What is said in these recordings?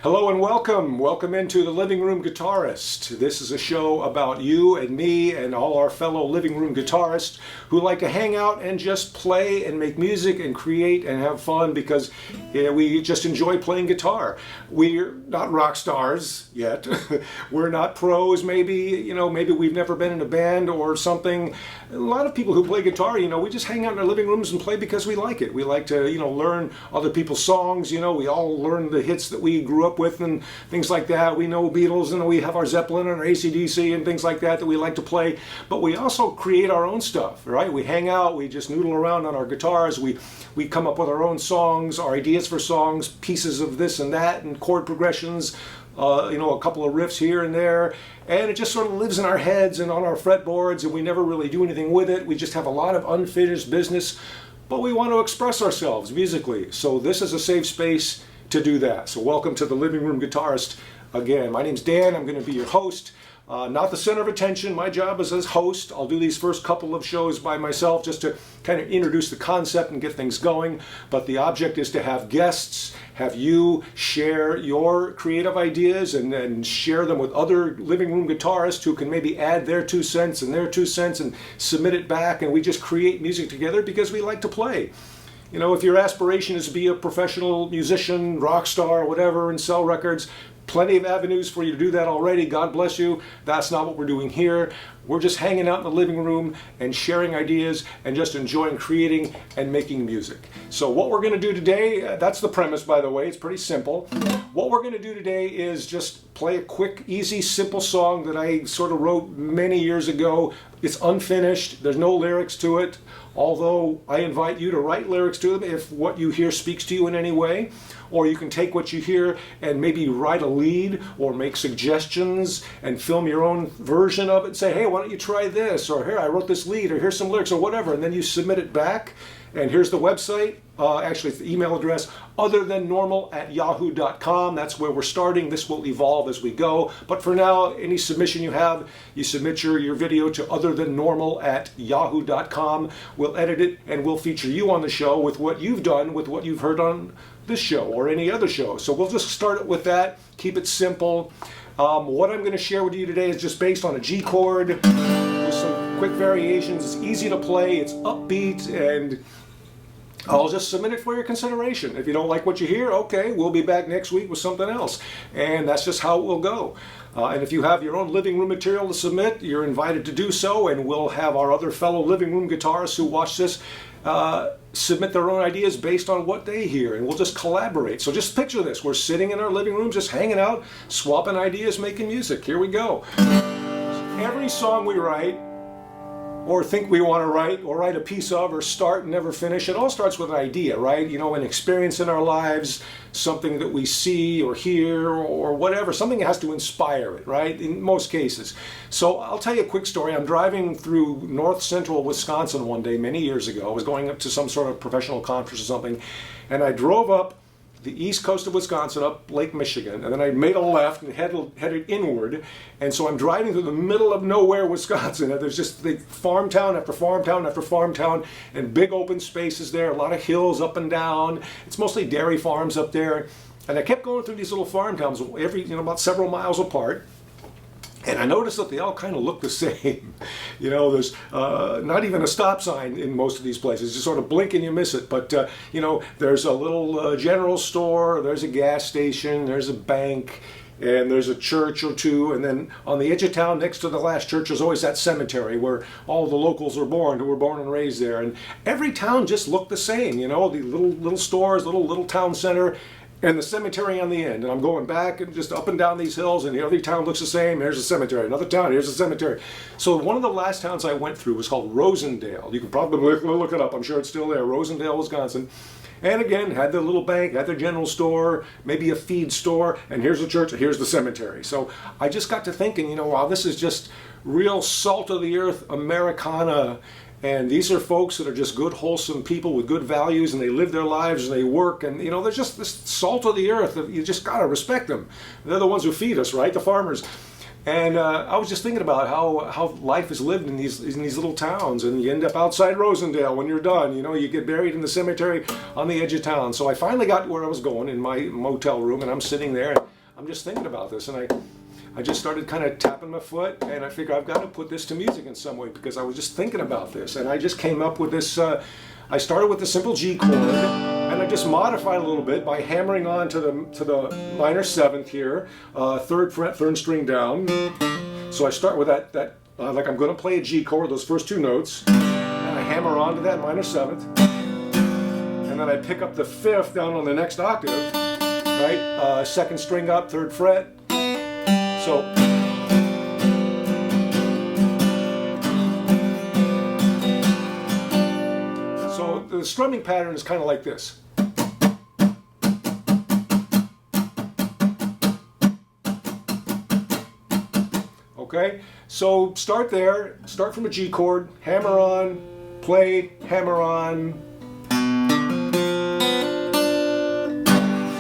Hello and welcome. Welcome into the Living Room Guitarist. This is a show about you and me and all our fellow living room guitarists who like to hang out and just play and make music and create and have fun because we just enjoy playing guitar. We're not rock stars yet. We're not pros. Maybe we've never been in a band or something. A lot of people who play guitar, we just hang out in our living rooms and play because we like it. We like to, learn other people's songs. We all learn the hits that we grew up with and things like that. We know Beatles and we have our Zeppelin and our AC/DC and things like that we like to play. But we also create our own stuff, right? We hang out, we just noodle around on our guitars, we come up with our own songs, our ideas for songs, pieces of this and that, and chord progressions, a couple of riffs here and there, and it just sort of lives in our heads and on our fretboards, and we never really do anything with it. We just have a lot of unfinished business, but we want to express ourselves musically. So this is a safe space to do that. So welcome to the Living Room Guitarist again. My name's Dan. I'm going to be your host. Not the center of attention. My job is as host. I'll do these first couple of shows by myself just to kind of introduce the concept and get things going. But the object is to have guests, have you share your creative ideas and share them with other living room guitarists who can maybe add their 2 cents and their 2 cents and submit it back. And we just create music together because we like to play. If your aspiration is to be a professional musician, rock star, whatever, and sell records, plenty of avenues for you to do that already. God bless you. That's not what we're doing here. We're just hanging out in the living room and sharing ideas and just enjoying creating and making music. So what we're going to do today, that's the premise, by the way. It's pretty simple. What we're going to do today is just play a quick, easy, simple song that I sort of wrote many years ago. It's unfinished. There's no lyrics to it, although I invite you to write lyrics to them if what you hear speaks to you in any way. Or you can take what you hear and maybe write a lead or make suggestions and film your own version of it and say, hey, why don't you try this? Or here, I wrote this lead, or here's some lyrics, or whatever. And then you submit it back. And here's the website, actually it's the email address, otherthannormal@yahoo.com. That's where we're starting. This will evolve as we go. But for now, any submission you have, you submit your video to otherthannormal@yahoo.com. We'll edit it and we'll feature you on the show with what you've done, with what you've heard on this show or any other show. So we'll just start it with that, keep it simple. What I'm going to share with you today is just based on a G chord with some quick variations. It's easy to play, it's upbeat, and I'll just submit it for your consideration. If you don't like what you hear, okay, we'll be back next week with something else. And that's just how it will go. And if you have your own living room material to submit, you're invited to do so, and we'll have our other fellow living room guitarists who watch this submit their own ideas based on what they hear, and we'll just collaborate. So just picture this. We're sitting in our living room, just hanging out, swapping ideas, making music. Here we go. Every song we write, or think we want to write, or write a piece of, or start and never finish, it all starts with an idea, right? An experience in our lives, something that we see or hear or whatever, something that has to inspire it, right? In most cases. So I'll tell you a quick story. I'm driving through north central Wisconsin one day many years ago. I was going up to some sort of professional conference or something, and I drove up the east coast of Wisconsin, up Lake Michigan, and then I made a left and headed inward, and so I'm driving through the middle of nowhere, Wisconsin, and there's just the farm town after farm town after farm town, and big open spaces there, a lot of hills up and down. It's mostly dairy farms up there, and I kept going through these little farm towns, about several miles apart. And I noticed that they all kind of look the same. There's not even a stop sign in most of these places. Just sort of blink and you miss it. But, there's a little general store, there's a gas station, there's a bank, and there's a church or two. And then on the edge of town, next to the last church, there's always that cemetery where all the locals are born, who were born and raised there. And every town just looked the same, the little stores, little town center, and the cemetery on the end. And I'm going back and just up and down these hills, and every town looks the same. There's a cemetery. Another town, here's a cemetery. So one of the last towns I went through was called Rosendale. You can probably look it up. I'm sure it's still there. Rosendale, Wisconsin. And again, had their little bank, had their general store, maybe a feed store, and here's the church, and here's the cemetery. So I just got to thinking, wow, this is just real salt of the earth Americana. And these are folks that are just good, wholesome people with good values, and they live their lives and they work, and they're just this salt of the earth. You just gotta respect them. They're the ones who feed us, right? The farmers. And I was just thinking about how life is lived in these little towns, and you end up outside Rosendale when you're done. You know, you get buried in the cemetery on the edge of town. So I finally got where I was going in my motel room, and I'm sitting there, and I'm just thinking about this, and I just started kind of tapping my foot, and I figured I've got to put this to music in some way, because I was just thinking about this, and I just came up with this. I started with the simple G chord, and I just modified a little bit by hammering on to the minor seventh here, third fret, third string down. So I start with that like I'm going to play a G chord, those first two notes, and I hammer on to that minor seventh, and then I pick up the fifth down on the next octave, right? Second string up, third fret. So the strumming pattern is kind of like this. Okay, so start there, start from a G chord, hammer on, play, hammer on.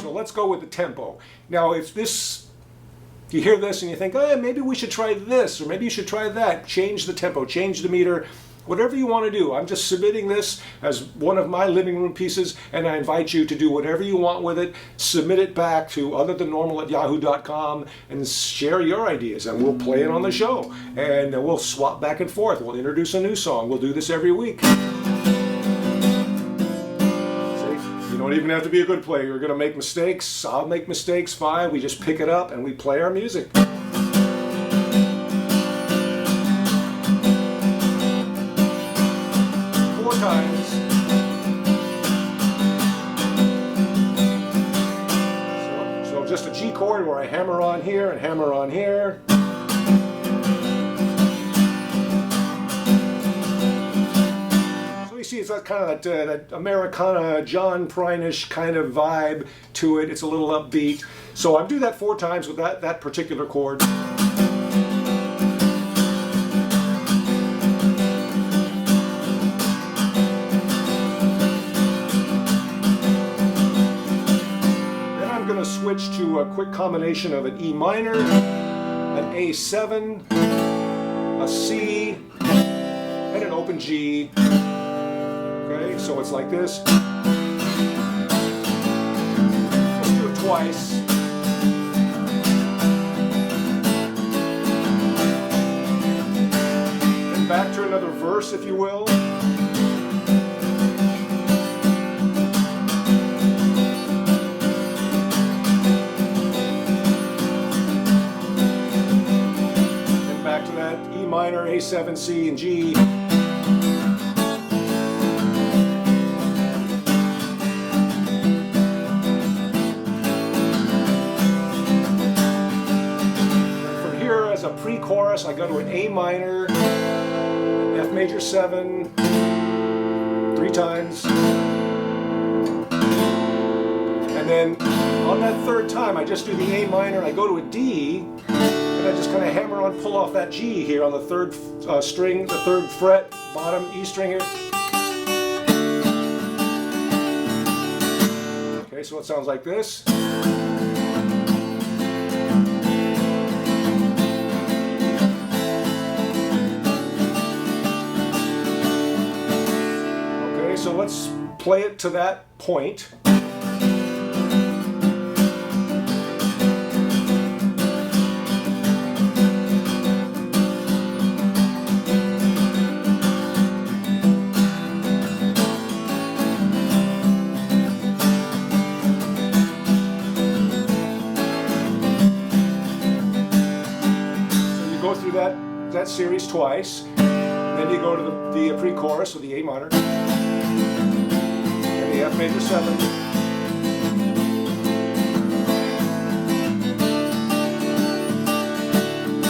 So let's go with the tempo. Now if you hear this and you think, oh, maybe we should try this, or maybe you should try that, change the tempo, change the meter, whatever you want to do. I'm just submitting this as one of my living room pieces, and I invite you to do whatever you want with it. Submit it back to otherthantnormal@yahoo.com and share your ideas, and we'll play it on the show. And we'll swap back and forth. We'll introduce a new song. We'll do this every week. See? You don't even have to be a good player. You're going to make mistakes. I'll make mistakes. Fine. We just pick it up and we play our music. Times. So just a G chord where I hammer on here and hammer on here. So you see it's that kind of that Americana, John Prine-ish kind of vibe to it. It's a little upbeat. So I do that 4 times with that particular chord. Switch to a quick combination of an E minor, an A7, a C, and an open G. Okay, so it's like this. Let's do it twice. And back to another verse, if you will. Minor, A7, C, and G. From here, as a pre-chorus, I go to an A minor, an F major 7, 3 times. And then on that third time, I just do the A minor, I go to a D, and I just kind of hammer on, pull off that G here on the third string, the third fret, bottom E string here. Okay, so it sounds like this. Okay, so let's play it to that point. That series twice, then you go to the pre-chorus with the A minor and the F major 7.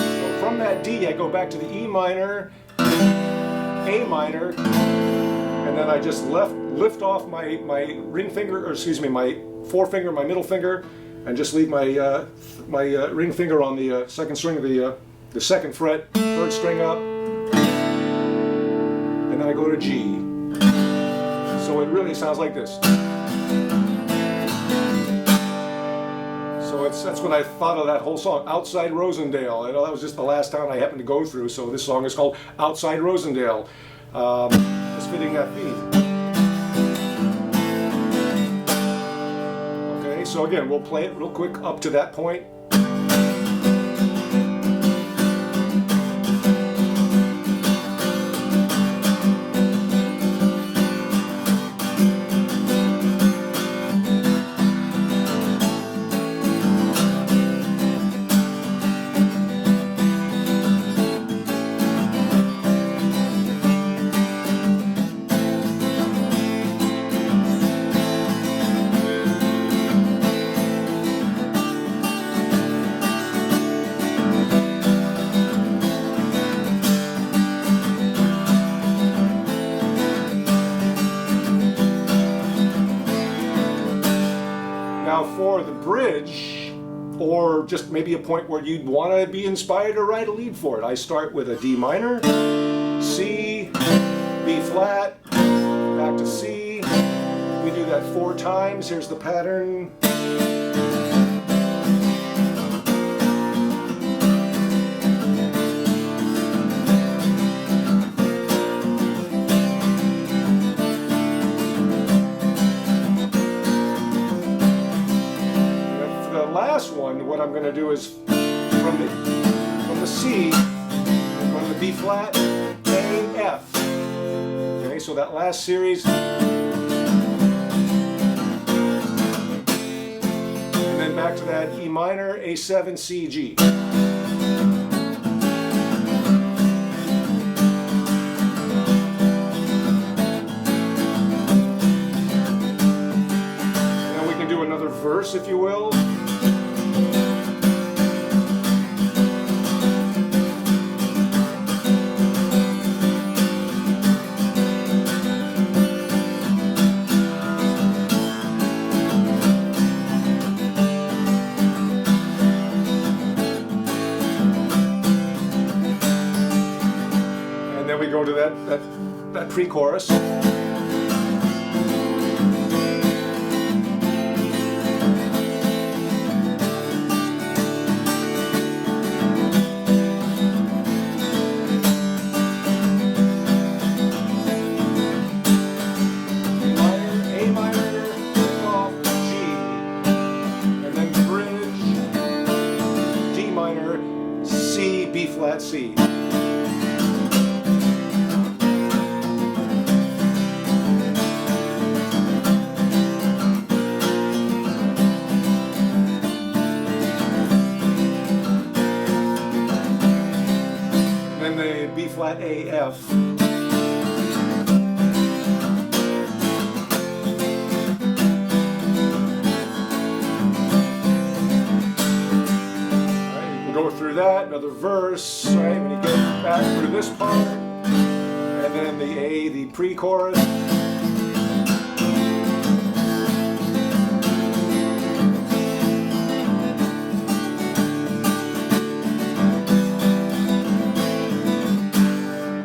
So from that D, I go back to the E minor, A minor, and then I just lift off my ring finger, or excuse me, my forefinger, my middle finger, and just leave my ring finger on the second string of the second fret, third string up, and then I go to G. So it really sounds like this. So that's when I thought of that whole song, Outside Rosendale. I know that was just the last town I happened to go through, so this song is called Outside Rosendale. Just fitting that theme. Okay, so again, we'll play it real quick up to that point. Now for the bridge, or just maybe a point where you'd want to be inspired to write a lead for it, I start with a D minor, C, B flat, back to C. We do that 4 times. Here's the pattern. Last one, what I'm going to do is from the C, from the B flat, A, F. Okay, so that last series, and then back to that E minor, A7, C, G. Now we can do another verse, if you will. Then we go to that pre-chorus. A minor, off G, and then bridge, D minor, C, B flat, C. Then the B flat A F. Go through that, another verse, right, when you get back through this part, and then the A, the pre-chorus.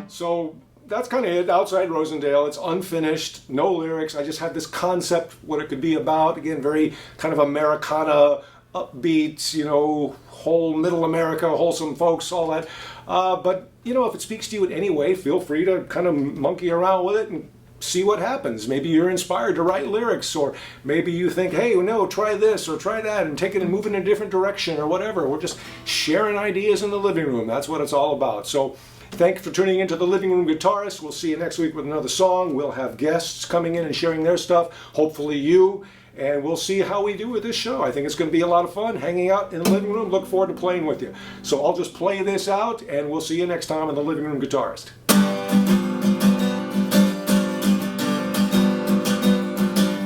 So that's kind of it, Outside Rosendale. It's unfinished, no lyrics. I just had this concept, what it could be about. Again, very kind of Americana, upbeat, you know, whole middle America, wholesome folks, all that. But, you know, if it speaks to you in any way, feel free to kind of monkey around with it and see what happens. Maybe you're inspired to write lyrics, or maybe you think, hey, no, try this or try that and take it and move it in a different direction or whatever. We're just sharing ideas in the living room. That's what it's all about. So thank you for tuning into The Living Room Guitarist. We'll see you next week with another song. We'll have guests coming in and sharing their stuff, hopefully you. And we'll see how we do with this show. I think it's going to be a lot of fun hanging out in the living room. Look forward to playing with you. So I'll just play this out, and we'll see you next time on The Living Room Guitarist.